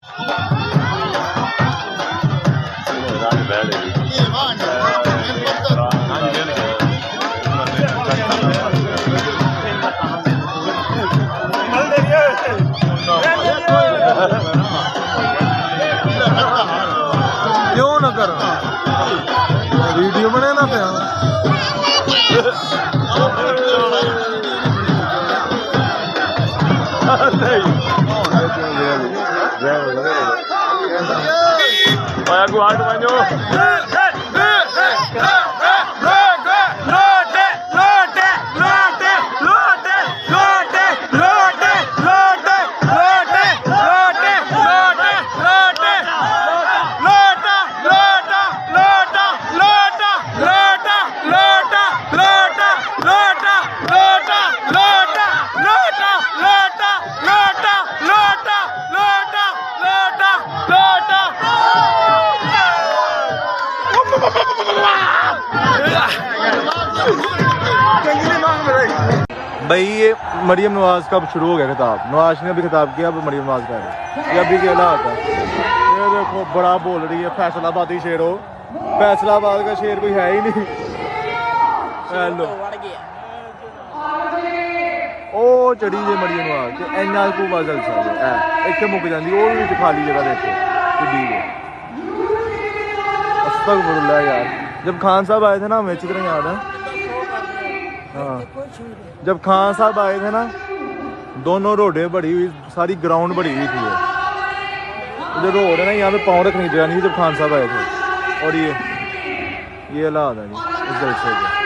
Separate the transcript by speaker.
Speaker 1: क्यों ना कर वीडियो बने ना पे गुआट बनो भाई ये मरियम नवाज का शुरू हो गया खिताब। नवाज ने भी खिताब किया, अब मरियम नवाज कह रहे ये अभी केला होता है। ये देखो बड़ा बोल रही है फैसलाबादी शेर हो, फैसलाबाद का शेर कोई है ही नहीं। हेलो ओ चढ़ी जे मरियम नवाज ते इन्ना को बाजल सा है इत्थे मुक जांदी ओ भी खाली जगह देखो किड्डी है। अस्तगफुरुल्लाह यार, जब खान साहब आए थे ना हमें अच्छी तरह याद है। हाँ जब खान साहब आए थे ना दोनों रोडें बढ़ी हुई, सारी ग्राउंड बढ़ी हुई थी। जो रोड है ना यहाँ पे पाँव रखने की जगह नहीं थी जब खान साहब आए थे। और ये हालात है जी इस जलसे के।